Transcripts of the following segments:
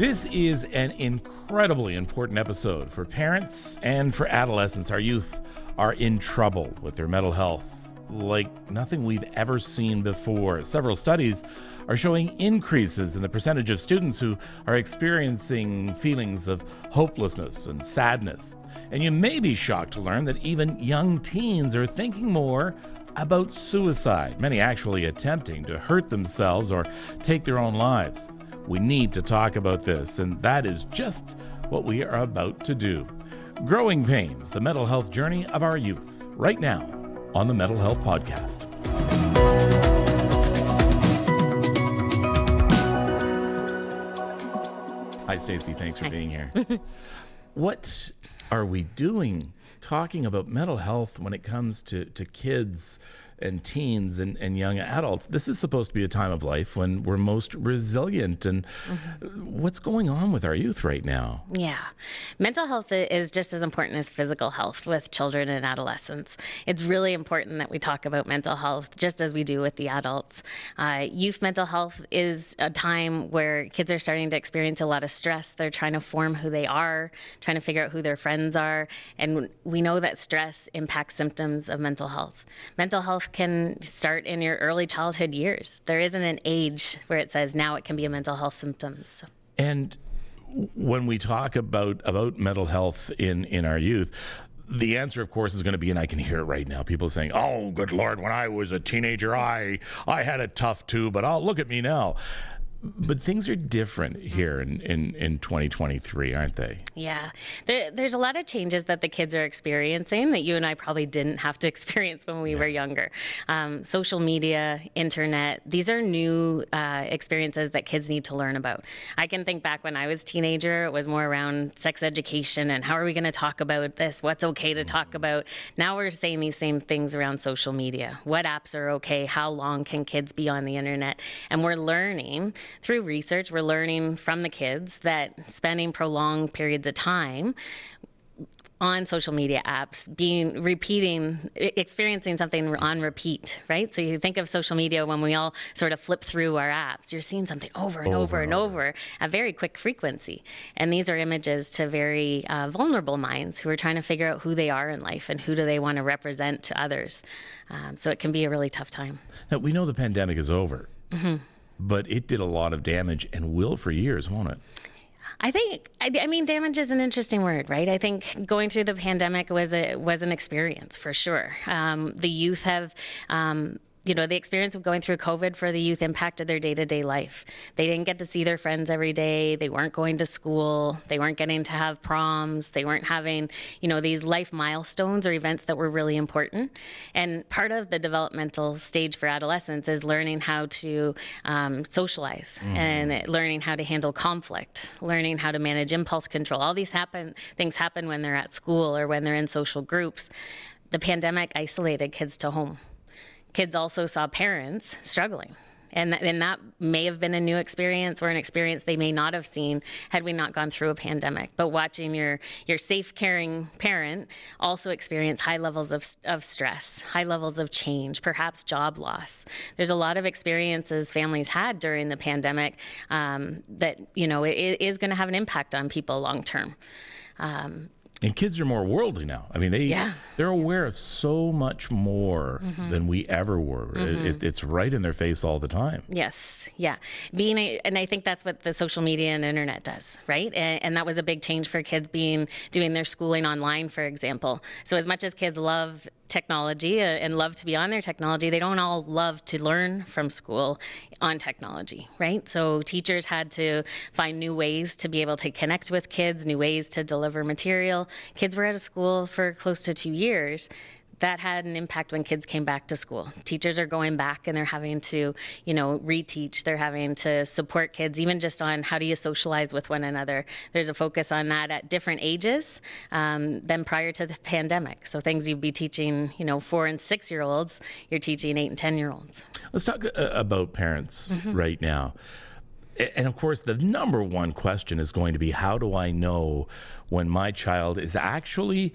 This is an incredibly important episode for parents and for adolescents. Our youth are in trouble with their mental health like nothing we've ever seen before. Several studies are showing increases in the percentage of students who are experiencing feelings of hopelessness and sadness. And you may be shocked to learn that even young teens are thinking more about suicide, many actually attempting to hurt themselves or take their own lives. We need to talk about this, and that is just what we are about to do. Growing Pains, the mental health journey of our youth, right now on the Mental Health Podcast. Hi, Stacey. Thanks for being here. What are we doing talking about mental health when it comes to kids and teens and young adults? This is supposed to be a time of life when we're most resilient. And what's going on with our youth right now? Yeah. Mental health is just as important as physical health with children and adolescents. It's really important that we talk about mental health just as we do with the adults. Youth mental health is a time where kids are starting to experience a lot of stress. They're trying to form who they are, trying to figure out who their friends are. And we know that stress impacts symptoms of mental health. Mental health can start in your early childhood years. There isn't an age where it says now it can be a mental health symptoms. And when we talk about mental health in our youth, the answer, of course, is going to be, and I can hear it right now, people saying, oh, good Lord, when I was a teenager, I had it tough too, but look at me now. But things are different here in 2023, aren't they? Yeah. There's a lot of changes that the kids are experiencing that you and I probably didn't have to experience when we were younger. Social media, internet, these are new experiences that kids need to learn about. I can think back when I was a teenager, it was more around sex education and how are we going to talk about this? What's okay to talk about? Now we're saying these same things around social media. What apps are okay? How long can kids be on the internet? And we're learning through research, we're learning from the kids that spending prolonged periods of time on social media apps, experiencing something on repeat, right? So you think of social media when we all sort of flip through our apps, you're seeing something over and over at very quick frequency. And these are images to very vulnerable minds who are trying to figure out who they are in life and who do they want to represent to others. So it can be a really tough time. Now, we know the pandemic is over. But it did a lot of damage and will for years, won't it? I mean, damage is an interesting word, right? I think going through the pandemic was an experience for sure. The youth have, the experience of going through COVID for the youth impacted their day-to-day life. They didn't get to see their friends every day. They weren't going to school. They weren't getting to have proms. They weren't having, these life milestones or events that were really important. And part of the developmental stage for adolescents is learning how to socialize and learning how to handle conflict, learning how to manage impulse control. All these things happen when they're at school or when they're in social groups. The pandemic isolated kids to home. Kids also saw parents struggling. And that may have been a new experience or an experience they may not have seen had we not gone through a pandemic. But watching your safe, caring parent also experience high levels of stress, high levels of change, perhaps job loss. There's a lot of experiences families had during the pandemic that, it is going to have an impact on people long term. And kids are more worldly now. I mean, they're aware of so much more than we ever were. It's right in their face all the time. Yes, yeah. And I think that's what the social media and internet does, right? And that was a big change for kids doing their schooling online, for example. So as much as kids love technology and love to be on their technology, they don't all love to learn from school on technology, right? So teachers had to find new ways to be able to connect with kids, new ways to deliver material. Kids were out of school for close to 2 years. That had an impact when kids came back to school. Teachers are going back and they're having to, reteach. They're having to support kids, even just on how do you socialize with one another. There's a focus on that at different ages than prior to the pandemic. So things you'd be teaching, 4 and 6 year olds, you're teaching 8 and 10 year olds. Let's talk about parents right now. And of course, the number one question is going to be, how do I know when my child is actually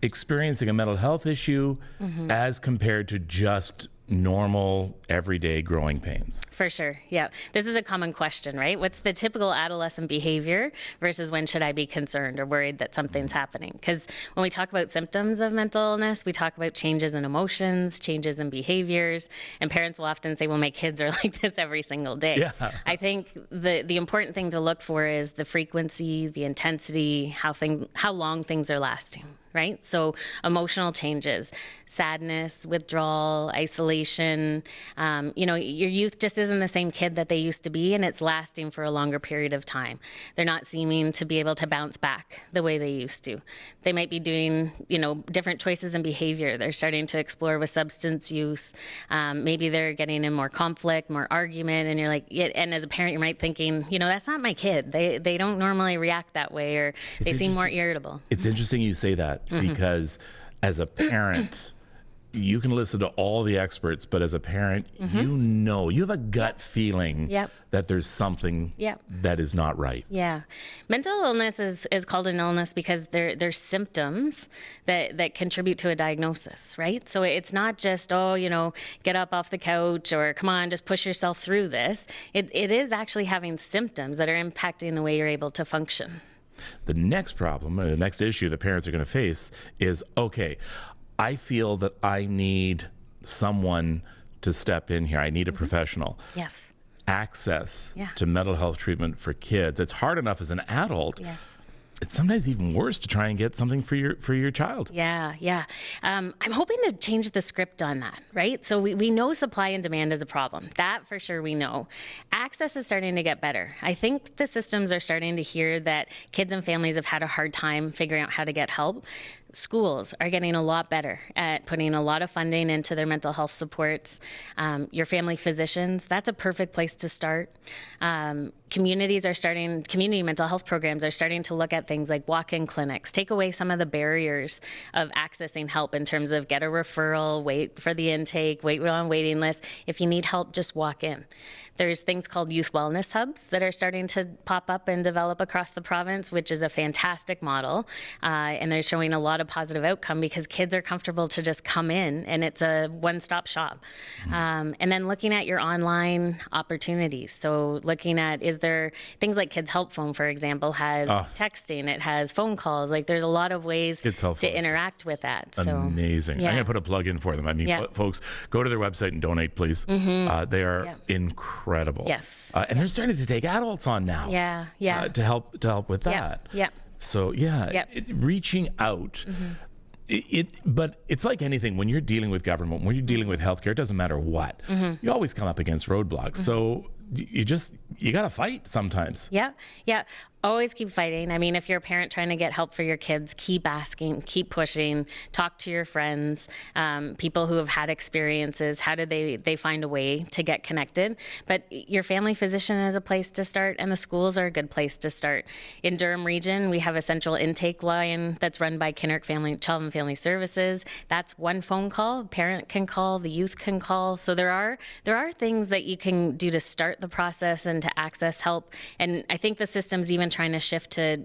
experiencing a mental health issue as compared to just normal, everyday growing pains? For sure. Yeah. This is a common question, right? What's the typical adolescent behavior versus when should I be concerned or worried that something's happening? Because when we talk about symptoms of mental illness, we talk about changes in emotions, changes in behaviors, and parents will often say, well, my kids are like this every single day. Yeah. I think the important thing to look for is the frequency, the intensity, how long things are lasting. Right? So emotional changes, sadness, withdrawal, isolation, your youth just isn't the same kid that they used to be, and it's lasting for a longer period of time. They're not seeming to be able to bounce back the way they used to. They might be doing, different choices in behavior. They're starting to explore with substance use. Maybe they're getting in more conflict, more argument, and you're like, and as a parent, you might thinking, that's not my kid. They don't normally react that way, or they seem more irritable. It's interesting you say that. Because as a parent, you can listen to all the experts, but as a parent, you have a gut feeling that there's something that is not right. Yeah. Mental illness is called an illness because there's symptoms that contribute to a diagnosis, right? So it's not just, get up off the couch or come on, just push yourself through this. It is actually having symptoms that are impacting the way you're able to function. The next problem, or the next issue that parents are going to face is, okay, I feel that I need someone to step in here. I need a professional. Yes. Access to mental health treatment for kids. It's hard enough as an adult. Yes. It's sometimes even worse to try and get something for your child. Yeah. I'm hoping to change the script on that, right? So we know supply and demand is a problem. That for sure we know. Access is starting to get better. I think the systems are starting to hear that kids and families have had a hard time figuring out how to get help. Schools are getting a lot better at putting a lot of funding into their mental health supports. Your family physicians, that's a perfect place to start. Community mental health programs are starting to look at things like walk-in clinics, take away some of the barriers of accessing help in terms of get a referral, wait for the intake, wait on waiting list. If you need help, just walk in. There's things called youth wellness hubs that are starting to pop up and develop across the province, which is a fantastic model. And they're showing a lot of positive outcome because kids are comfortable to just come in and it's a one-stop shop. And then looking at your online opportunities. So looking at, is there things like Kids Help Phone, for example, has texting, it has phone calls. Like there's a lot of ways to interact with that. So amazing. I'm going to put a plug in for them. I mean, folks, go to their website and donate, please. They are incredible. Yes. And they're starting to take adults on now. To help with that. So reaching out. But it's like anything when you're dealing with government, when you're dealing with healthcare, it doesn't matter what. You always come up against roadblocks. So you got to fight sometimes. Yeah. Always keep fighting. I mean, if you're a parent trying to get help for your kids, keep asking, keep pushing, talk to your friends, people who have had experiences. How did they find a way to get connected? But your family physician is a place to start, and the schools are a good place to start. In Durham region, we have a central intake line that's run by Child and Family Services. That's one phone call. A parent can call, the youth can call. So there are things that you can do to start the process and to access help. And I think the system's even trying to shift to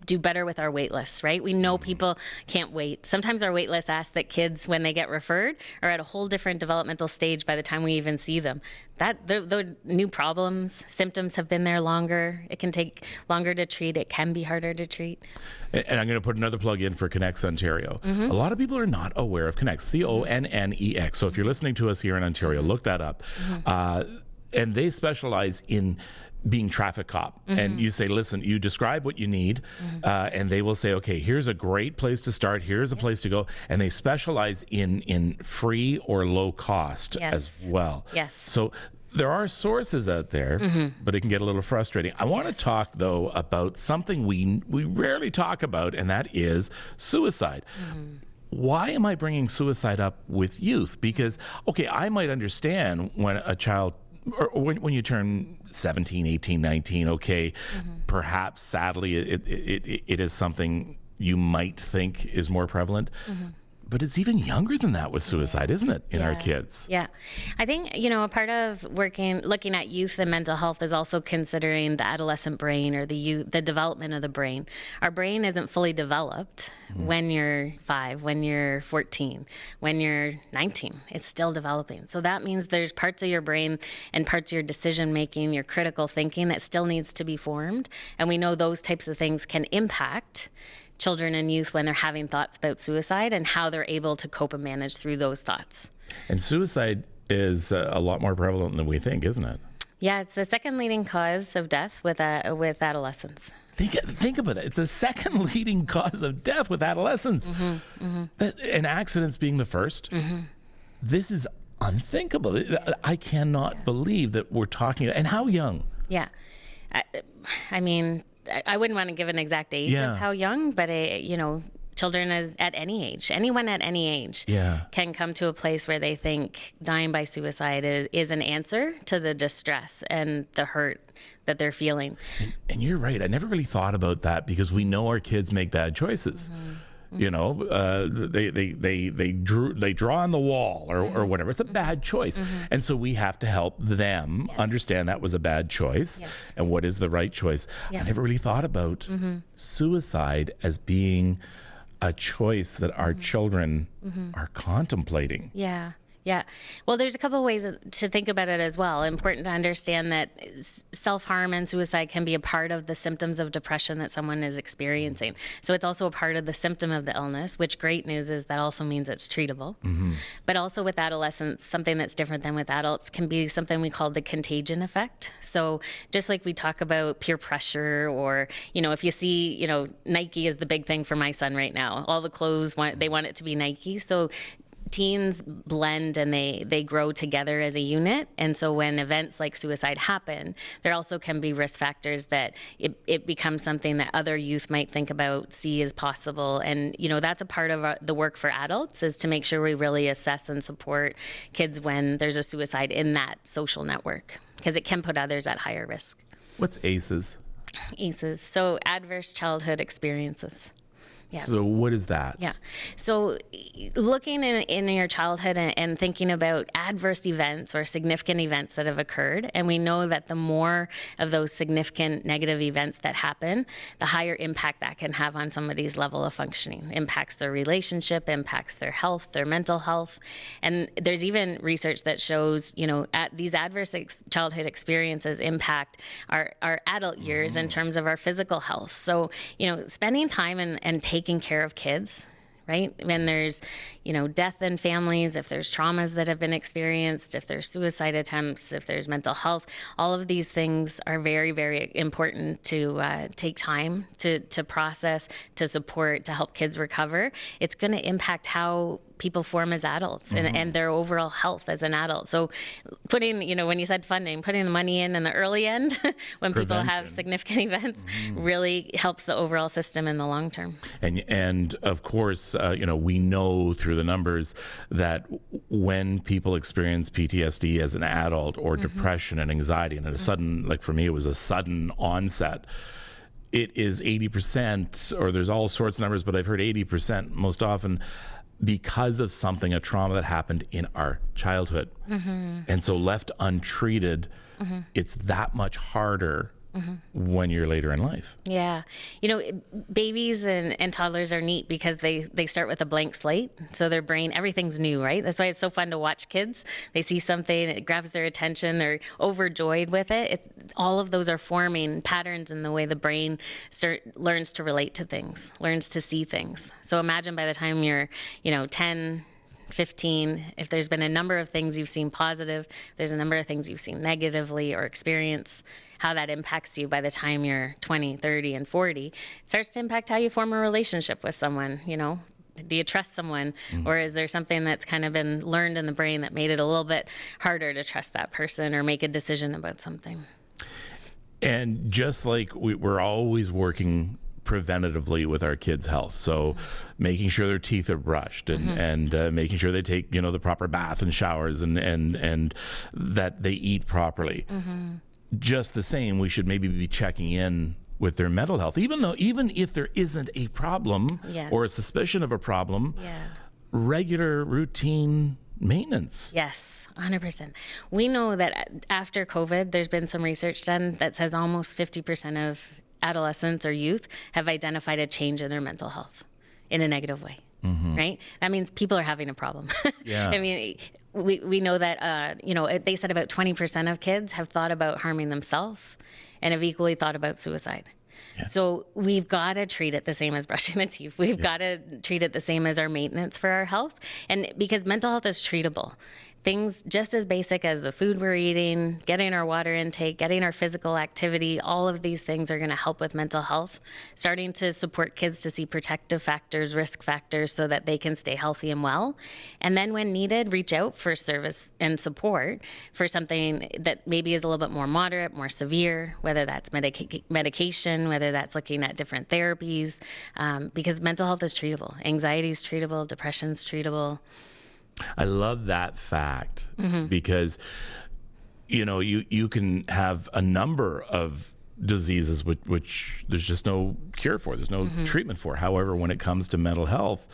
do better with our wait lists, right? We know people can't wait. Sometimes our wait lists ask that kids, when they get referred, are at a whole different developmental stage by the time we even see them. That the new problems, symptoms have been there longer. It can take longer to treat. It can be harder to treat. And I'm going to put another plug in for Connects Ontario. A lot of people are not aware of Connects, CONNEX. So if you're listening to us here in Ontario, look that up. And they specialize in being traffic cop. And you say, listen, you describe what you need, and they will say, okay, here's a great place to start, here's a place to go. And they specialize in free or low cost as well. So there are sources out there, but it can get a little frustrating. I want to talk, though, about something we rarely talk about, and that is suicide. Why am I bringing suicide up with youth? Because, okay, I might understand when a child, or when you turn 17, 18, 19, okay, perhaps sadly it is something you might think is more prevalent. but it's even younger than that with suicide, isn't it, in our kids? Yeah. I think, a part of looking at youth and mental health is also considering the adolescent brain or the development of the brain. Our brain isn't fully developed when you're 5, when you're 14, when you're 19. It's still developing. So that means there's parts of your brain and parts of your decision making, your critical thinking that still needs to be formed. And we know those types of things can impact children and youth when they're having thoughts about suicide and how they're able to cope and manage through those thoughts. And suicide is a lot more prevalent than we think, isn't it? Yeah, it's the second leading cause of death with adolescents. Think about it. It's the second leading cause of death with adolescents. And accidents being the first. This is unthinkable. I cannot believe that we're talking. And how young? Yeah. I mean, I wouldn't want to give an exact age of how young, but children at any age, anyone at any age can come to a place where they think dying by suicide is an answer to the distress and the hurt that they're feeling. And you're right. I never really thought about that because we know our kids make bad choices. They draw on the wall or whatever. It's a bad choice. And so we have to help them understand that was a bad choice and what is the right choice. I never really thought about suicide as being a choice that our children are contemplating. Yeah. Yeah. Well, there's a couple of ways to think about it as well. Important to understand that self-harm and suicide can be a part of the symptoms of depression that someone is experiencing. So it's also a part of the symptom of the illness, which great news is that also means it's treatable. But also with adolescents, something that's different than with adults can be something we call the contagion effect. So just like we talk about peer pressure or, if you see, Nike is the big thing for my son right now. All the clothes, they want it to be Nike. So teens blend and they grow together as a unit. And so when events like suicide happen, there also can be risk factors that it becomes something that other youth might think about, see as possible. And, that's a part of the work for adults is to make sure we really assess and support kids when there's a suicide in that social network, because it can put others at higher risk. What's ACEs? ACEs, so adverse childhood experiences. Yeah. So what is that? Yeah. So looking in your childhood and thinking about adverse events or significant events that have occurred, and we know that the more of those significant negative events that happen, the higher impact that can have on somebody's level of functioning. Impacts their relationship, impacts their health, their mental health. And there's even research that shows, these adverse childhood experiences impact our adult years in terms of our physical health. So, spending time and taking care of kids, right? When there's, death in families, if there's traumas that have been experienced, if there's suicide attempts, if there's mental health, all of these things are very, very important to take time to process, to support, to help kids recover. It's going to impact how people form as adults and their overall health as an adult. So putting, when you said funding, putting the money in the early end when people have significant events really helps the overall system in the long term. And of course, we know through the numbers that when people experience PTSD as an adult or depression and anxiety and a sudden, like for me, it was a sudden onset, it is 80%, or there's all sorts of numbers, but I've heard 80% most often because of something, a trauma that happened in our childhood. And so left untreated, it's that much harder when you're later in life. Yeah. Babies and toddlers are neat because they start with a blank slate. So their brain, everything's new, right? That's why it's so fun to watch kids. They see something, it grabs their attention, they're overjoyed with it. All of those are forming patterns in the way the brain learns to relate to things, learns to see things. So imagine by the time you're, 10, 15, if there's been a number of things you've seen positive, there's a number of things you've seen negatively or experienced, how that impacts you by the time you're 20, 30, and 40. It starts to impact how you form a relationship with someone, Do you trust someone, or is there something that's kind of been learned in the brain that made it a little bit harder to trust that person or make a decision about something? And just like we're always working preventatively with our kids' health. So making sure their teeth are brushed and making sure they take, the proper bath and showers and that they eat properly. Just the same, we should maybe be checking in with their mental health, even if there isn't a problem or a suspicion of a problem. regular routine maintenance. Yes, 100%. We know that after COVID, there's been some research done that says almost 50% of adolescents or youth have identified a change in their mental health in a negative way, right? That means people are having a problem. Yeah. I mean, we know that, they said about 20% of kids have thought about harming themselves and have equally thought about suicide. Yeah. So we've got to treat it the same as brushing the teeth. We've got to treat it the same as our maintenance for our health. And because mental health is treatable. Things just as basic as the food we're eating, getting our water intake, getting our physical activity, all of these things are going to help with mental health. Starting to support kids to see protective factors, risk factors, so that they can stay healthy and well. And then when needed, reach out for service and support for something that maybe is a little bit more moderate, more severe, whether that's medication, whether that's looking at different therapies, because mental health is treatable. Anxiety is treatable, depression is treatable. I love that fact because, you can have a number of diseases which there's just no cure for. There's no treatment for. However, when it comes to mental health,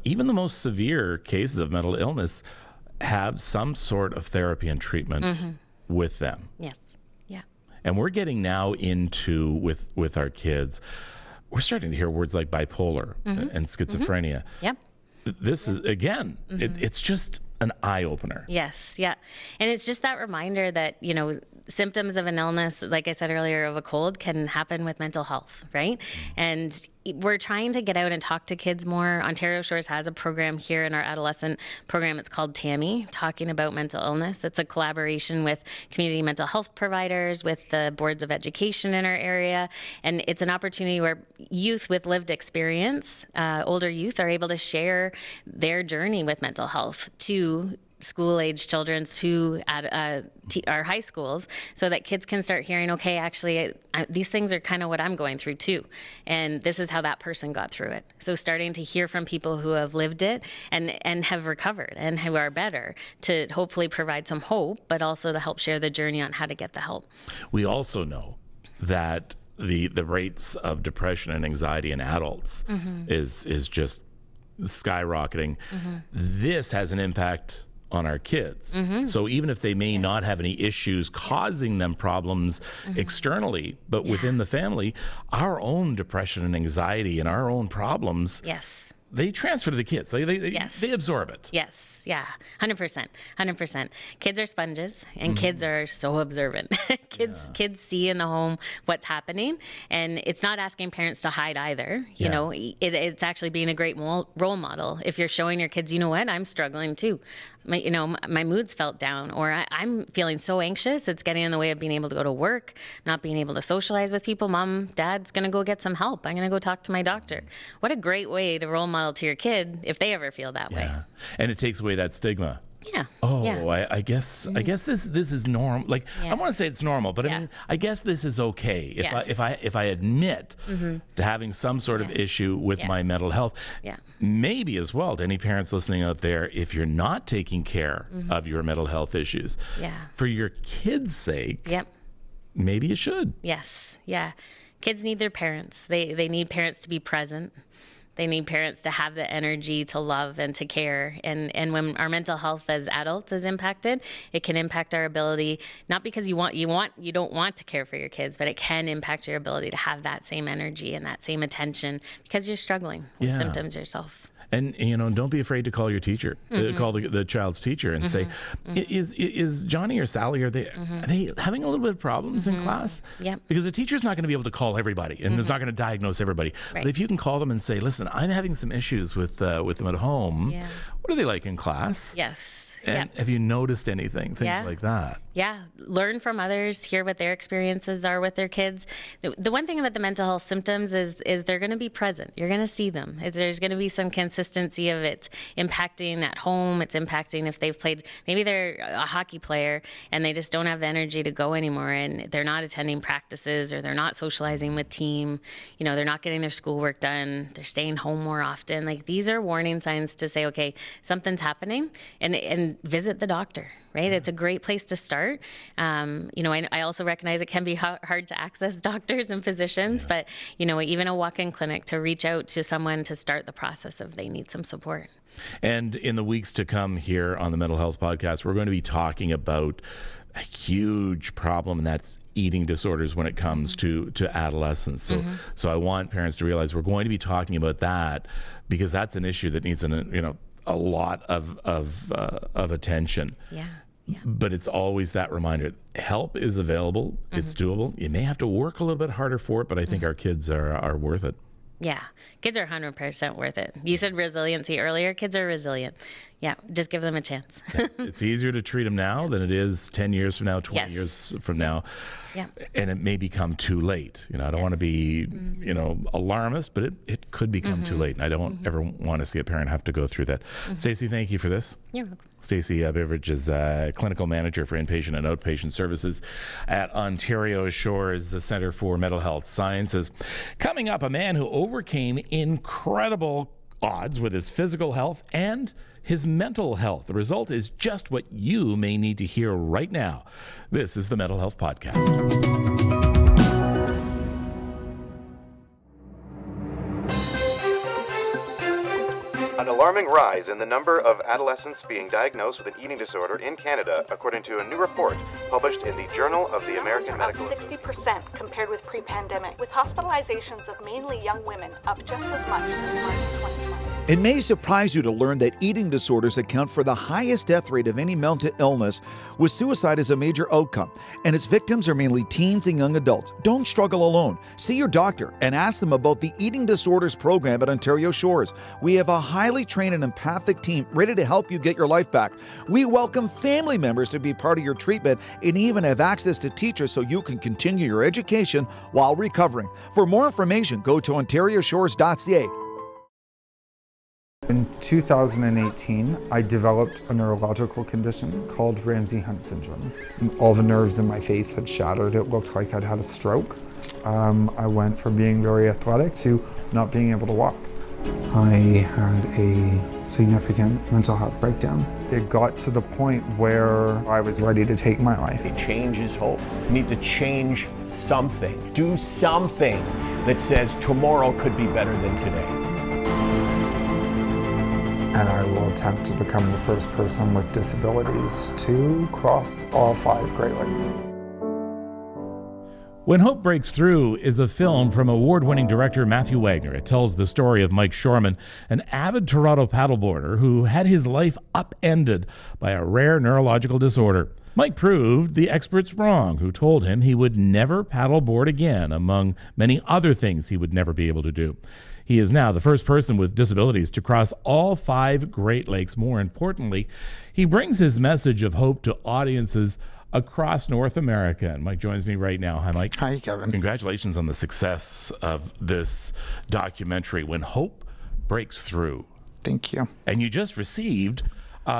even the most severe cases of mental illness have some sort of therapy and treatment with them. Yes. Yeah. And we're getting now into, with our kids, we're starting to hear words like bipolar and schizophrenia. Yep. This is, again, it's just an eye-opener. Yes, yeah. And it's just that reminder that, symptoms of an illness, like I said earlier, of a cold can happen with mental health, right? And we're trying to get out and talk to kids more. Ontario Shores has a program here in our adolescent program. It's called TAMI, Talking About Mental Illness. It's a collaboration with community mental health providers, with the boards of education in our area. And it's an opportunity where youth with lived experience, older youth, are able to share their journey with mental health to school-age children, to our high schools, so that kids can start hearing, okay, actually, these things are kind of what I'm going through too. And this is how that person got through it. So starting to hear from people who have lived it and have recovered and who are better, to hopefully provide some hope, but also to help share the journey on how to get the help. We also know that the rates of depression and anxiety in adults is just skyrocketing. This has an impact on our kids. So even if they may not have any issues causing them problems externally, but within the family, our own depression and anxiety and our own problems, they transfer to the kids. They absorb it. Yes, yeah, 100%, 100%. Kids are sponges, and kids are so observant. Kids see in the home what's happening, and it's not asking parents to hide either. You know, it's actually being a great role model. If you're showing your kids, you know what, I'm struggling too. My mood's felt down, or I'm feeling so anxious, it's getting in the way of being able to go to work, not being able to socialize with people. Mom, Dad's going to go get some help. I'm going to go talk to my doctor. What a great way to role model to your kid if they ever feel that way. And it takes away that stigma. Yeah. Oh, yeah. I guess this is normal. Like, I want to say it's normal, but I mean, I guess this is okay if I admit to having some sort of issue with my mental health. Maybe as well to any parents listening out there, if you're not taking care of your mental health issues, for your kids' sake, maybe you should. Yes. Yeah. Kids need their parents. They need parents to be present. They need parents to have the energy to love and to care. And when our mental health as adults is impacted, it can impact our ability, not because you don't want to care for your kids, but it can impact your ability to have that same energy and that same attention because you're struggling with symptoms yourself. And don't be afraid to call your teacher, call the child's teacher and say, is Johnny or Sally, are they having a little bit of problems in class? Because the teacher's not going to be able to call everybody and is not going to diagnose everybody. But if you can call them and say, listen, I'm having some issues with them at home. What are they like in class? And have you noticed anything? Things like that. Learn from others, hear what their experiences are with their kids. The one thing about the mental health symptoms is they're going to be present. You're going to see them. There's going to be some consistency of it impacting at home. It's impacting if they've played, maybe they're a hockey player and they just don't have the energy to go anymore and they're not attending practices or they're not socializing with team. They're not getting their schoolwork done. They're staying home more often. Like, these are warning signs to say, okay, something's happening, and visit the doctor. Right? It's a great place to start. I also recognize it can be hard to access doctors and physicians, but, even a walk-in clinic to reach out to someone to start the process of the they need some support. And in the weeks to come here on the Mental Health Podcast, we're going to be talking about a huge problem, and that's eating disorders when it comes to adolescents. So I want parents to realize we're going to be talking about that, because that's an issue that needs a lot of attention. Yeah. But it's always that reminder. Help is available. It's doable. You may have to work a little bit harder for it, but I think our kids are worth it. Yeah, kids are 100% worth it. You said resiliency earlier. Kids are resilient. Yeah, just give them a chance. It's easier to treat them now than it is 10 years from now, 20 years from now. Yeah. And it may become too late. I don't want to be, alarmist, but it could become too late. And I don't ever want to see a parent have to go through that. Stacey, thank you for this. You're welcome. Stacey Beaveridge is clinical manager for inpatient and outpatient services at Ontario Shores Centre for Mental Health Sciences. Coming up, a man who overcame incredible odds with his physical health and his mental health. The result is just what you may need to hear right now. This is the Mental Health Podcast. An alarming rise in the number of adolescents being diagnosed with an eating disorder in Canada, according to a new report published in the Journal of the American Medical Association. 60% compared with pre-pandemic, with hospitalizations of mainly young women up just as much since March 2020. It may surprise you to learn that eating disorders account for the highest death rate of any mental illness, with suicide as a major outcome, and its victims are mainly teens and young adults. Don't struggle alone. See your doctor and ask them about the Eating Disorders program at Ontario Shores. We have a highly trained and empathic team ready to help you get your life back. We welcome family members to be part of your treatment and even have access to teachers so you can continue your education while recovering. For more information, go to ontarioshores.ca. In 2018, I developed a neurological condition called Ramsay-Hunt syndrome. All the nerves in my face had shattered. It looked like I'd had a stroke. I went from being very athletic to not being able to walk. I had a significant mental health breakdown. It got to the point where I was ready to take my life. Change is hope. You need to change something. Do something that says tomorrow could be better than today. And I will attempt to become the first person with disabilities to cross all 5 Great Lakes. When Hope Breaks Through is a film from award-winning director Matthew Wagner. It tells the story of Mike Foreman, an avid Toronto paddleboarder who had his life upended by a rare neurological disorder. Mike proved the experts wrong, who told him he would never paddleboard again, among many other things he would never be able to do. He is now the first person with disabilities to cross all 5 Great Lakes. More importantly, he brings his message of hope to audiences across North America. And Mike joins me right now. Hi, Mike. Hi, Kevin. Congratulations on the success of this documentary, When Hope Breaks Through. Thank you. And you just received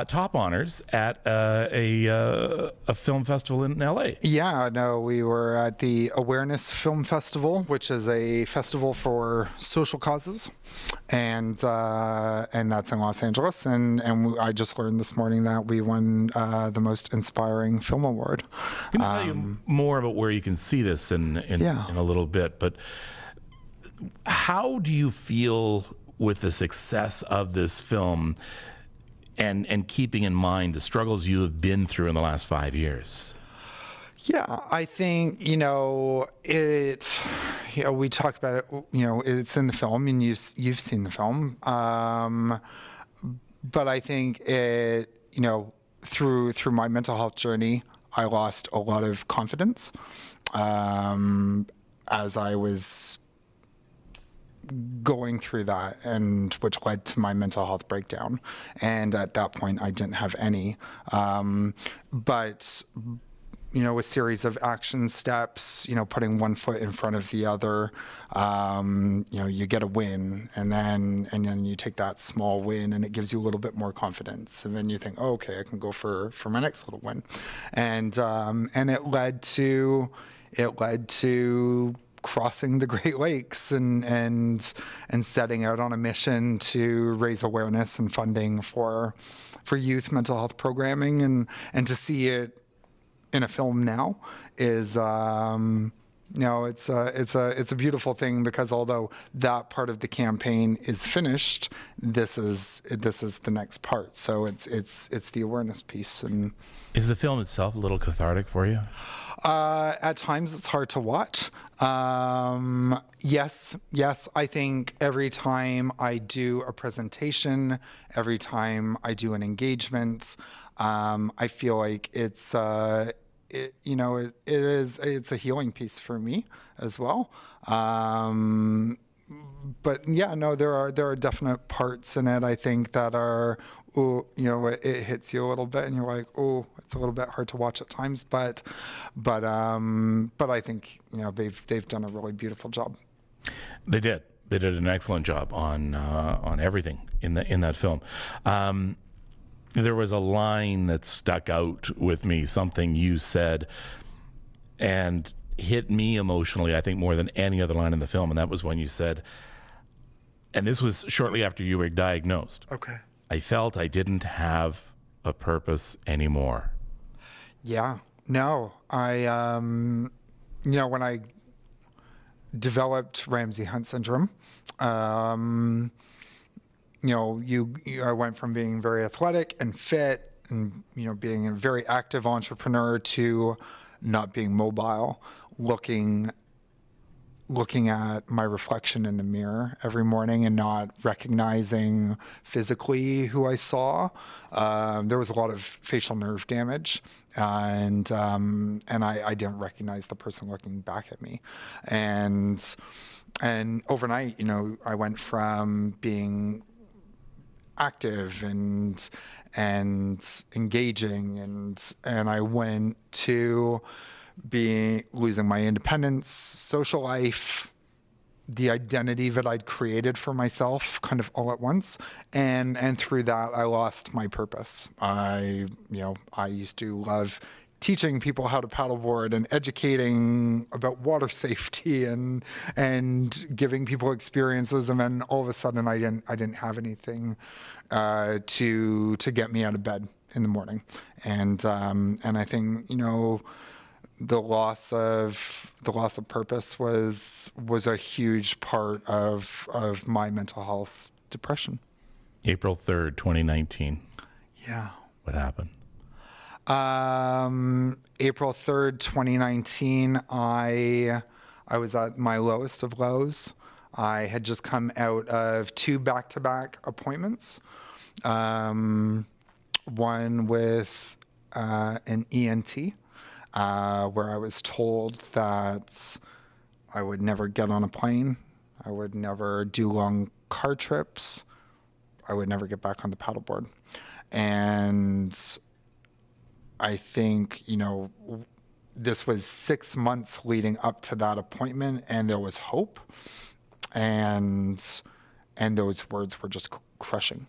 top honors at a film festival in LA. Yeah, no, we were at the Awareness Film Festival, which is a festival for social causes, and that's in Los Angeles. And I just learned this morning that we won the Most Inspiring Film Award. I'm going to tell you more about where you can see this in a little bit, but how do you feel with the success of this film? And keeping in mind the struggles you have been through in the last 5 years? Yeah, I think, we talk about it, it's in the film, and you've seen the film. But I think it, through my mental health journey, I lost a lot of confidence as I was going through that, and which led to my mental health breakdown. And at that point, I didn't have any. But a series of action steps, putting one foot in front of the other, you get a win, and then you take that small win, and it gives you a little bit more confidence. And then you think, oh, okay, I can go for my next little win. And it led to crossing the Great Lakes and setting out on a mission to raise awareness and funding for youth mental health programming, and to see it in a film now is No, it's a beautiful thing, because although that part of the campaign is finished, this is the next part. So it's the awareness piece. And is the film itself a little cathartic for you? At times it's hard to watch. Yes. I think every time I do a presentation, every time I do an engagement, I feel like it's a healing piece for me as well. But yeah, no, there are definite parts in it, I think, that are, it hits you a little bit, and you're like, it's a little bit hard to watch at times. But I think they've done a really beautiful job. They did. They did an excellent job on everything in that film. There was a line that stuck out with me, something you said, and hit me emotionally, I think, more than any other line in the film. And that was when you said, and this was shortly after you were diagnosed. Okay. I felt I didn't have a purpose anymore. Yeah. No, I, when I developed Ramsay-Hunt syndrome, I went from being very athletic and fit and, being a very active entrepreneur to not being mobile, looking at my reflection in the mirror every morning and not recognizing physically who I saw. There was a lot of facial nerve damage, and I didn't recognize the person looking back at me. And overnight, I went from being active and engaging, and I went to losing my independence, social life, the identity that I'd created for myself, kind of all at once, and through that I lost my purpose. I used to love teaching people how to paddleboard and educating about water safety and giving people experiences, and then all of a sudden I didn't have anything to get me out of bed in the morning, and I think the loss of purpose was a huge part of my mental health depression. April 3rd, 2019. Yeah. What happened? April 3rd, 2019, I was at my lowest of lows. I had just come out of 2 back-to-back appointments. One with an ENT, where I was told that I would never get on a plane, I would never do long car trips, I would never get back on the paddleboard. And I think, this was 6 months leading up to that appointment, and there was hope, and those words were just crushing.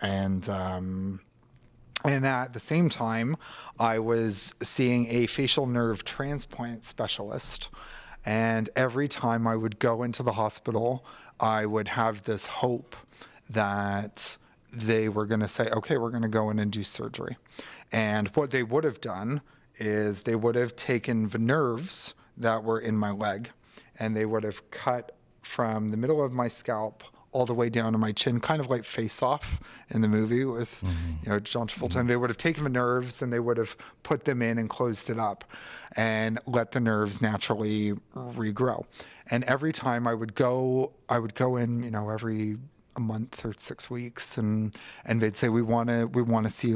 And at the same time, I was seeing a facial nerve transplant specialist. And every time I would go into the hospital, I would have this hope that they were going to say, okay, we're going to go in and do surgery. And what they would have done is they would have taken the nerves that were in my leg, and they would have cut from the middle of my scalp all the way down to my chin, kind of like Face Off in the movie with John Travolta. And they would have taken the nerves and they would have put them in and closed it up and let the nerves naturally regrow. And every time I would go in, every a month or 6 weeks, and they'd say, we want to see,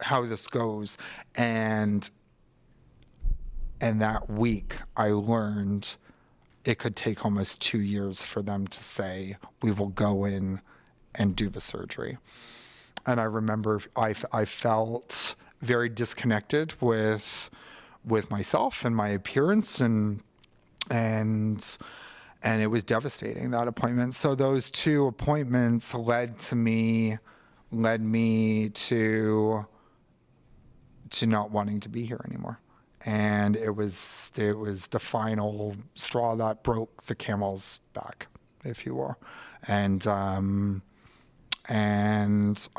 how this goes. And that week I learned it could take almost 2 years for them to say, we will go in and do the surgery. And I remember I felt very disconnected with myself and my appearance, and it was devastating, that appointment. So those 2 appointments led me to not wanting to be here anymore. And it was the final straw that broke the camel's back, if you will. And I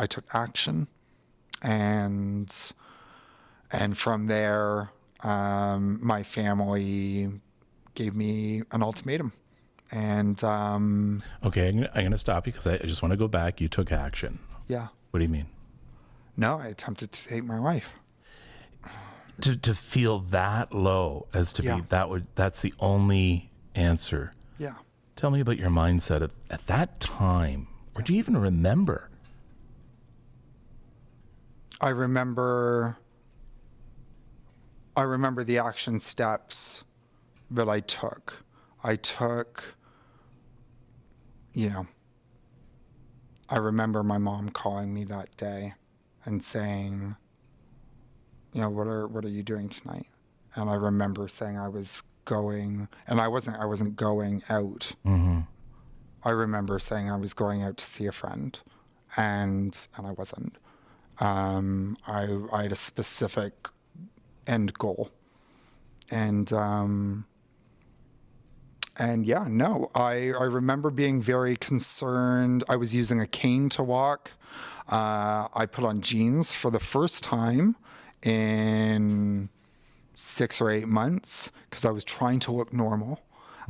took action, and from there my family gave me an ultimatum. And okay, I'm going to stop you because I just want to go back. You took action. yeah. What do you mean? No, I attempted to take my life. To feel that low as to Yeah. be that's the only answer. Yeah. Tell me about your mindset at that time. Or do you even remember? I remember the action steps that I took. I remember my mom calling me that day and saying, what are you doing tonight? And I remember saying I was going, and I wasn't going out. Mm-hmm. I remember saying I was going out to see a friend, and I wasn't. I had a specific end goal, and yeah, no, I remember being very concerned. I was using a cane to walk. I put on jeans for the first time in 6 or 8 months because I was trying to look normal.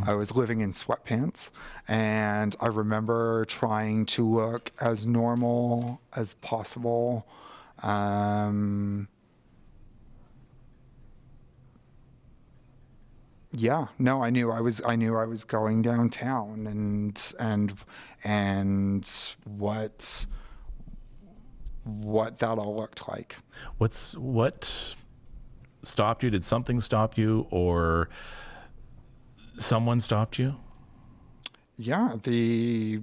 I was living in sweatpants, and I remember trying to look as normal as possible. Yeah, no, I knew I was going downtown, and what that all looked like. What stopped you? Did something stop you, or someone stopped you? Yeah, the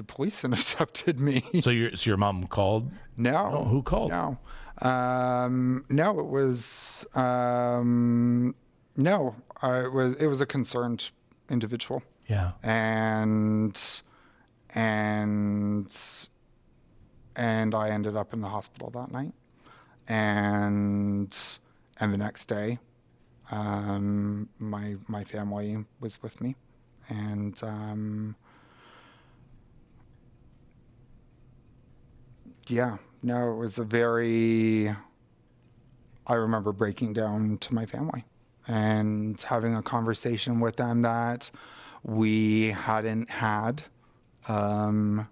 police intercepted me. So your mom called? No. Oh, who called? No. No, it was no. It was a concerned individual. Yeah. And I ended up in the hospital that night. And the next day, my family was with me, and yeah, no, it was I remember breaking down to my family and having a conversation with them that we hadn't had, as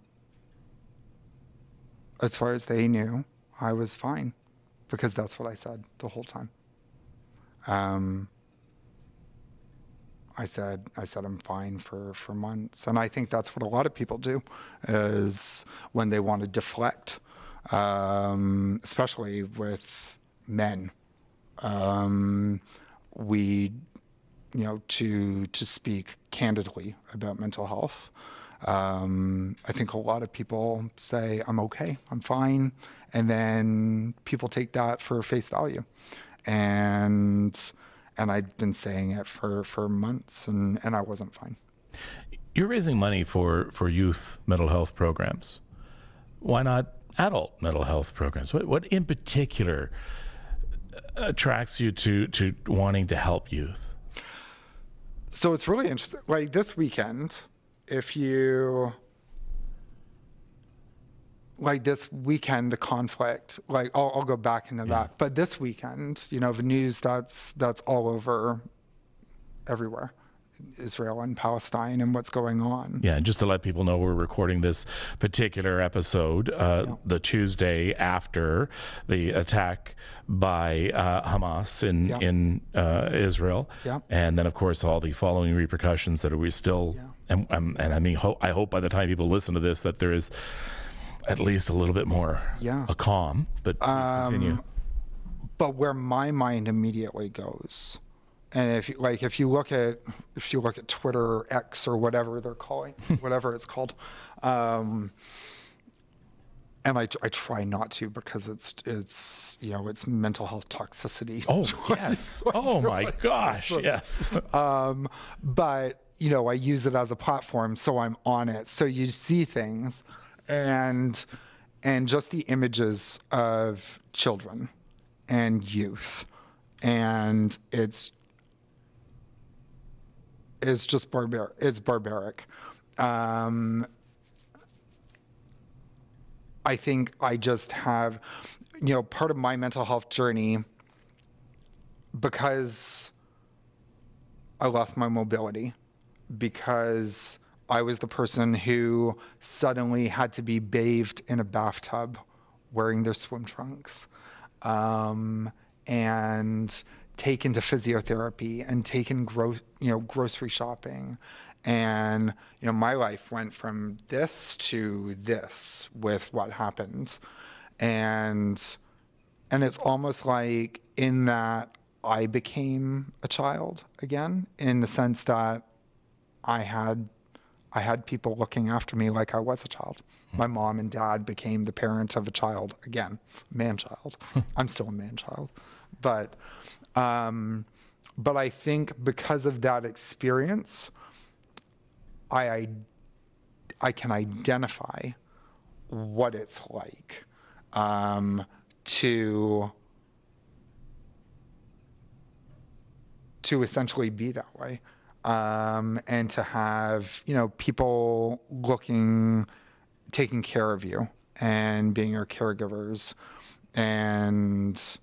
far as they knew. I was fine, because that's what I said the whole time. I said I'm fine for months, and I think that's what a lot of people do, is when they want to deflect, especially with men. We, to speak candidly about mental health. I think a lot of people say, I'm okay, I'm fine, and then people take that for face value. And I'd been saying it for months, and I wasn't fine. You're raising money for youth mental health programs. Why not adult mental health programs? What in particular attracts you to wanting to help youth? So it's really interesting. Like this weekend, the conflict, like I'll go back into that. But this weekend, the news that's all over everywhere, Israel and Palestine and what's going on. Yeah, and just to let people know, we're recording this particular episode the Tuesday after the attack by Hamas in Israel. Yeah. And then, of course, all the following repercussions that we still, and I mean, I hope by the time people listen to this that there is at least a little bit more a calm, but please continue. But where my mind immediately goes, and if you look at Twitter or X or whatever they're calling, whatever it's called, and I try not to, because it's mental health toxicity. Oh yes! Oh my gosh! Yes. But I use it as a platform, so I'm on it. So you see things, and just the images of children and youth, and it's just barbaric. It's barbaric. I think I just have, part of my mental health journey, because I lost my mobility, because I was the person who suddenly had to be bathed in a bathtub wearing their swim trunks, and taken to physiotherapy and taken grocery shopping. And, my life went from this to this with what happened. And it's almost like in that I became a child again, in the sense that I had people looking after me like I was a child. My mom and dad became the parent of a child again, man-child. I'm still a man-child. But I think because of that experience, I can identify what it's like to essentially be that way, and to have people taking care of you and being your caregivers, and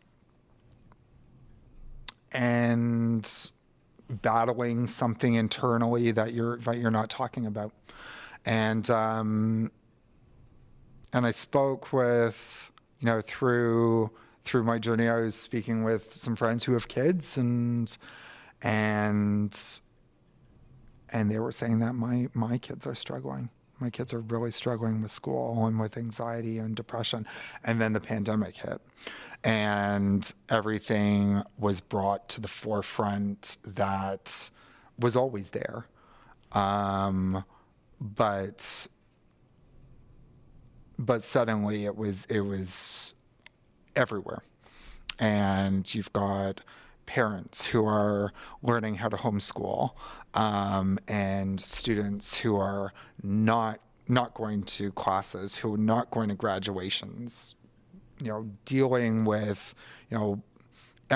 battling something internally that you're not talking about. And I spoke with, through my journey, I was speaking with some friends who have kids, and they were saying that my kids are struggling. My kids are really struggling with school and with anxiety and depression. And then the pandemic hit, and everything was brought to the forefront that was always there. But suddenly it was everywhere. And you've got parents who are learning how to homeschool, and students who are not going to classes, who are not going to graduations, dealing with, am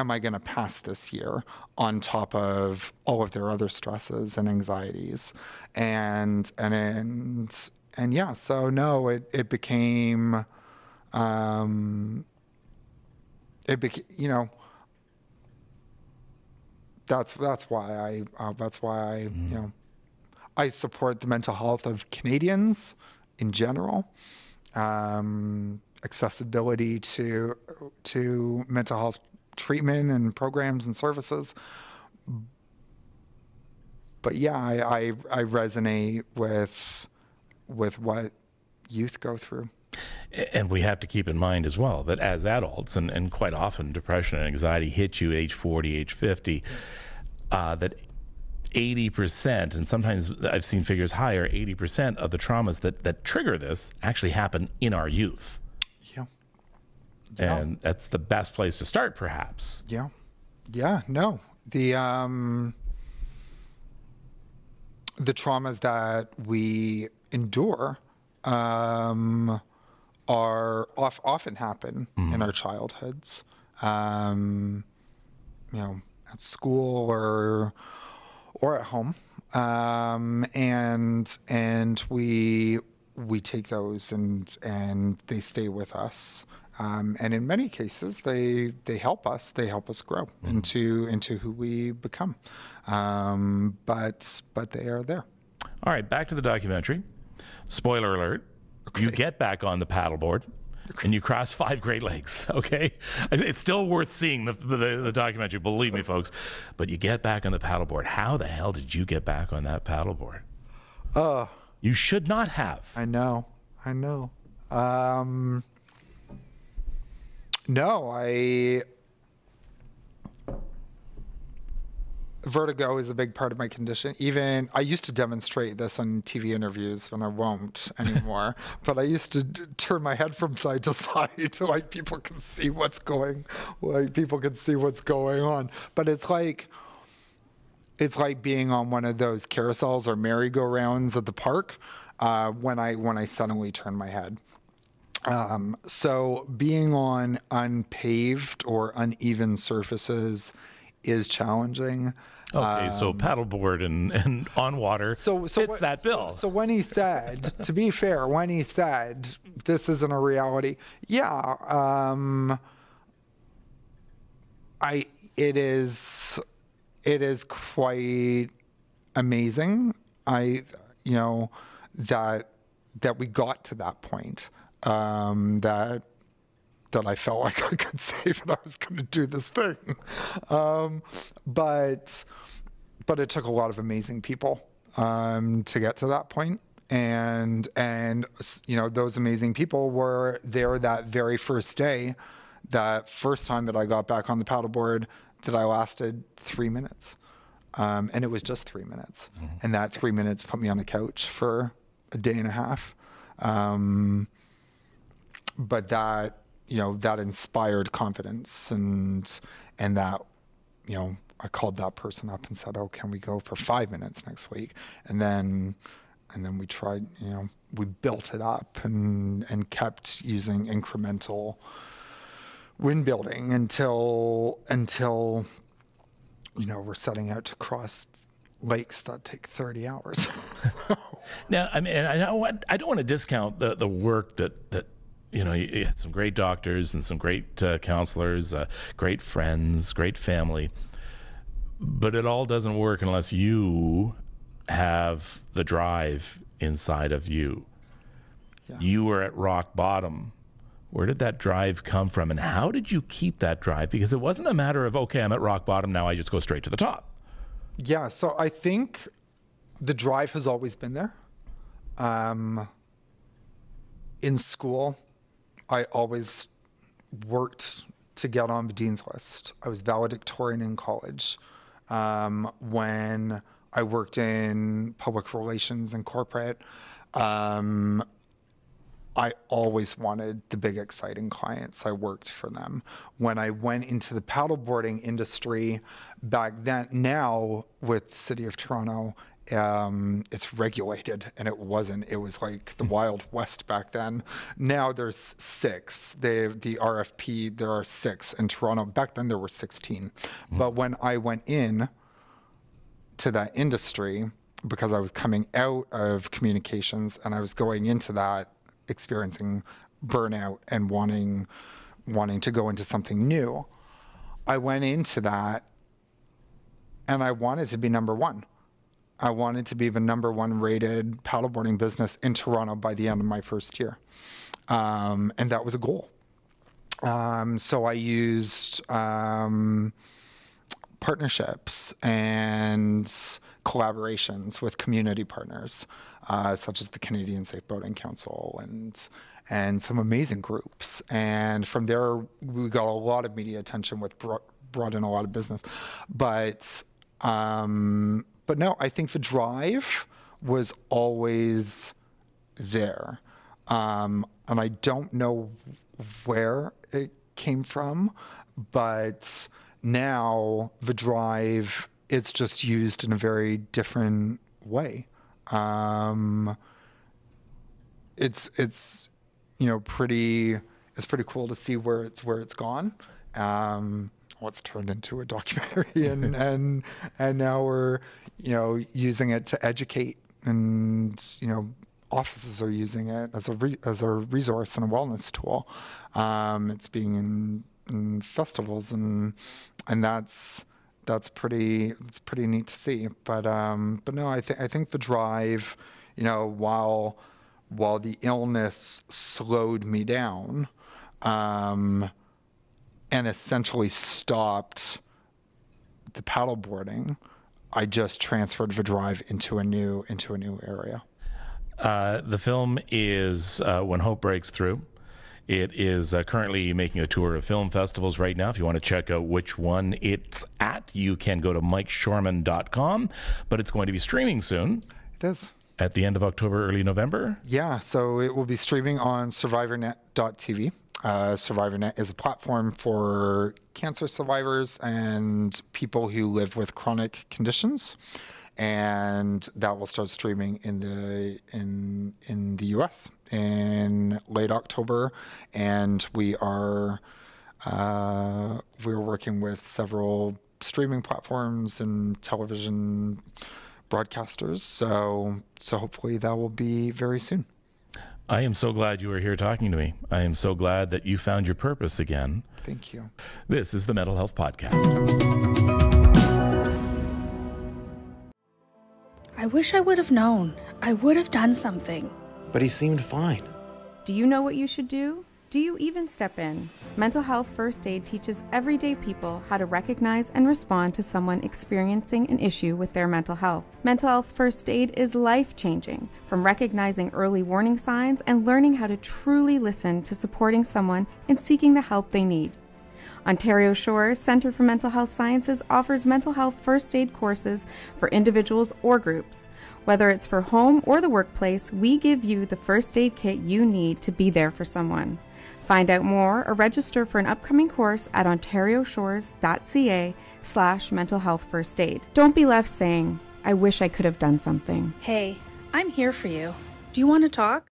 I going to pass this year, on top of all of their other stresses and anxieties. And yeah, so no, it became, that's why I support the mental health of Canadians in general, accessibility to mental health treatment and programs and services. But yeah, I resonate with what youth go through. And we have to keep in mind as well that as adults, and quite often depression and anxiety hit you at age 40, age 50, that 80%, and sometimes I've seen figures higher, 80% of the traumas that trigger this actually happen in our youth. Yeah. And that's the best place to start, perhaps. Yeah. Yeah, no. The traumas that we endure are often happen in our childhoods, at school or at home, and we take those and they stay with us, and in many cases they help us grow into who we become, but they are there. All right, back to the documentary. Spoiler alert. Okay. You get back on the paddleboard, and you cross 5 Great Lakes, okay? It's still worth seeing the documentary, believe me, folks. But you get back on the paddleboard. How the hell did you get back on that paddleboard? You should not have. I know. No, vertigo is a big part of my condition. Even I used to demonstrate this on TV interviews, when I won't anymore. But I used to turn my head from side to side so like people can see what's going on. But it's like being on one of those carousels or merry-go-rounds at the park when I suddenly turn my head. So being on unpaved or uneven surfaces is challenging. Okay, so paddleboard and on water fits that bill. So when he said, to be fair, when he said this isn't a reality, yeah, It is quite amazing. That we got to that point, that I felt like I could say that I was going to do this thing. But it took a lot of amazing people to get to that point. And those amazing people were there that very first day, that first time that I got back on the paddleboard, that I lasted 3 minutes. And it was just 3 minutes. Mm-hmm. And that 3 minutes put me on the couch for a day and a half. But that inspired confidence, and that, I called that person up and said, oh, can we go for 5 minutes next week? And then we tried, we built it up and kept using incremental wind building until we're setting out to cross lakes that take 30 hours. Now, I mean, I don't want to discount the work that you had some great doctors and some great counselors, great friends, great family, but it all doesn't work unless you have the drive inside of you. Yeah. You were at rock bottom. Where did that drive come from, and how did you keep that drive? Because it wasn't a matter of, okay, I'm at rock bottom, now I just go straight to the top. Yeah, so I think the drive has always been there. In school, I always worked to get on the dean's list. I was valedictorian in college. When I worked in public relations and corporate, I always wanted the big, exciting clients. I worked for them. When I went into the paddleboarding industry back then, now with the City of Toronto, it's regulated, and it wasn't. It was like the Wild West back then. Now there's 6. The RFP, there are 6 in Toronto. Back then there were 16. Mm-hmm. But when I went in to that industry, because I was coming out of communications and I was going into that, experiencing burnout and wanting to go into something new, I went into that and I wanted to be number one. I wanted to be the number 1 rated paddleboarding business in Toronto by the end of my first year. And that was a goal. So I used partnerships and collaborations with community partners, such as the Canadian Safe Boating Council and some amazing groups. And from there, we got a lot of media attention, brought in a lot of business. But no, I think the drive was always there. And I don't know where it came from, but now the drive, it's just used in a very different way. It's pretty cool to see where it's gone. What's turned into a documentary, and now we're using it to educate, and offices are using it as a resource and a wellness tool. It's being in festivals, and that's pretty neat to see. But no, I think the drive, while the illness slowed me down, and essentially stopped the paddleboarding, I just transferred the drive into a new area. The film is When Hope Breaks Through. It is currently making a tour of film festivals right now. If you want to check out which one it's at, you can go to mikeshorman.com. But it's going to be streaming soon. It is. At the end of October, early November? Yeah, so it will be streaming on survivornet.tv. SurvivorNet is a platform for cancer survivors and people who live with chronic conditions. And that will start streaming in the US in late October, and we're working with several streaming platforms and television broadcasters. So hopefully that will be very soon. I am so glad you are here talking to me. I am so glad that you found your purpose again. Thank you. This is the Mental Health Podcast. I wish I would have known. I would have done something. But he seemed fine. Do you know what you should do? Do you even step in? Mental Health First Aid teaches everyday people how to recognize and respond to someone experiencing an issue with their mental health. Mental Health First Aid is life-changing, from recognizing early warning signs and learning how to truly listen to supporting someone in seeking the help they need. Ontario Shores Centre for Mental Health Sciences offers mental health first aid courses for individuals or groups. Whether it's for home or the workplace, we give you the first aid kit you need to be there for someone. Find out more or register for an upcoming course at ontarioshores.ca/mental health first aid. Don't be left saying, I wish I could have done something. Hey, I'm here for you. Do you want to talk?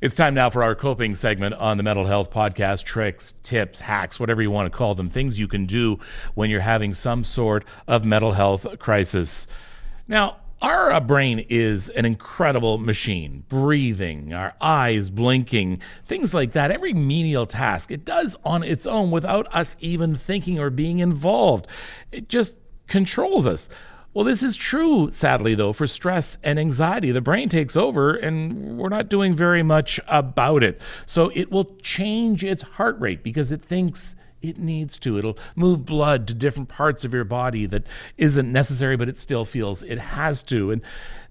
It's time now for our coping segment on the Mental Health Podcast. Tricks, tips, hacks, whatever you want to call them, things you can do when you're having some sort of mental health crisis. Now, our brain is an incredible machine. Breathing, our eyes blinking, things like that. Every menial task, it does on its own without us even thinking or being involved. It just controls us. Well, this is true, sadly, though, for stress and anxiety. The brain takes over, and we're not doing very much about it. So it will change its heart rate because it thinks it needs to. It'll move blood to different parts of your body that isn't necessary, but it still feels it has to. And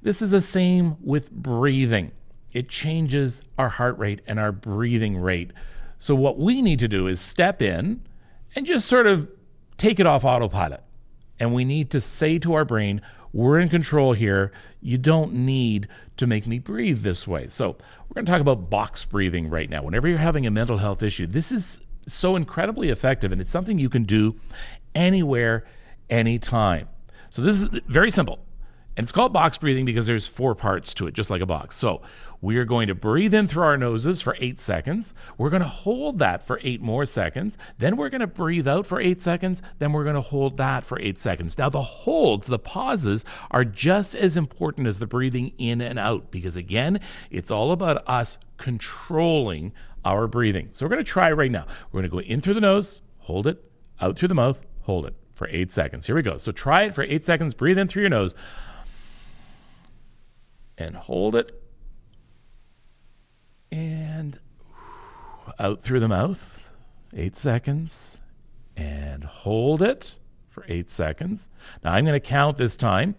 this is the same with breathing. It changes our heart rate and our breathing rate. So what we need to do is step in and just sort of take it off autopilot. And we need to say to our brain, we're in control here. You don't need to make me breathe this way. So we're going to talk about box breathing right now. Whenever you're having a mental health issue, this is so incredibly effective, and it's something you can do anywhere, anytime. So this is very simple. And it's called box breathing because there's 4 parts to it, just like a box. So we are going to breathe in through our noses for 8 seconds. We're going to hold that for 8 more seconds. Then we're going to breathe out for 8 seconds. Then we're going to hold that for 8 seconds. Now the holds, the pauses, are just as important as the breathing in and out because, again, it's all about us controlling our breathing. So we're going to try right now. We're going to go in through the nose, hold it, out through the mouth, hold it for 8 seconds. Here we go. So try it for 8 seconds. Breathe in through your nose and hold it, and out through the mouth, 8 seconds, and hold it for 8 seconds. Now I'm going to count this time.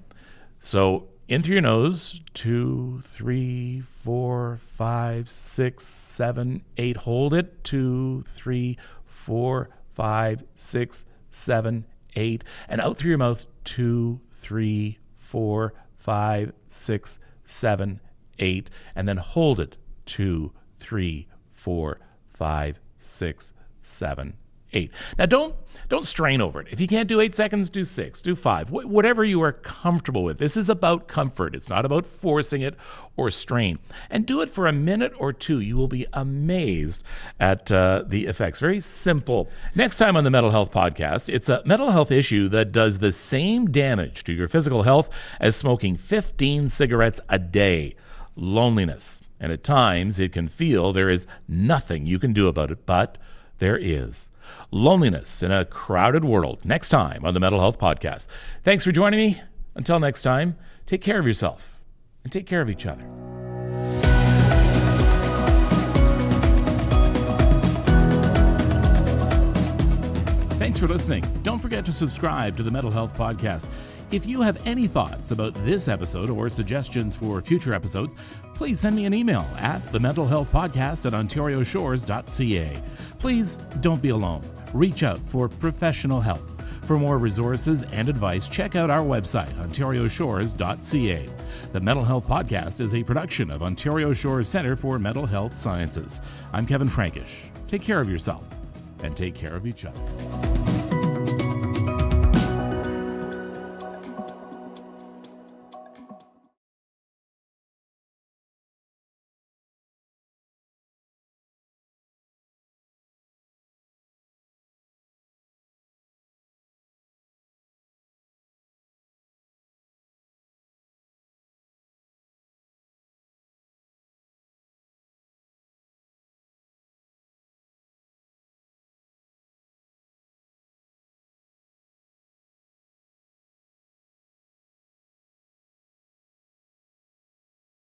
So in through your nose, 2, 3, 4, 5, 6, 7, 8. Hold it, 2, 3, 4, 5, 6, 7, 8. And out through your mouth, 2, 3, 4, 5, 6, 7, 8. And then hold it, 2, 3, 4, 5, 6, 7, 8. Now don't strain over it. If you can't do 8 seconds, do 6, do 5, whatever you are comfortable with. This is about comfort. It's not about forcing it or strain. And do it for a minute or 2. You will be amazed at the effects. Very simple. Next time on the Mental Health Podcast, it's a mental health issue that does the same damage to your physical health as smoking 15 cigarettes a day: loneliness. And at times it can feel there is nothing you can do about it, but there is. Loneliness in a crowded world. Next time on the Mental Health Podcast. Thanks for joining me. Until next time, take care of yourself and take care of each other. Thanks for listening. Don't forget to subscribe to the Mental Health Podcast. If you have any thoughts about this episode or suggestions for future episodes, please send me an email at thementalhealthpodcast@ontarioshores.ca. Please don't be alone. Reach out for professional help. For more resources and advice, check out our website, ontarioshores.ca. The Mental Health Podcast is a production of Ontario Shores Centre for Mental Health Sciences. I'm Kevin Frankish. Take care of yourself and take care of each other.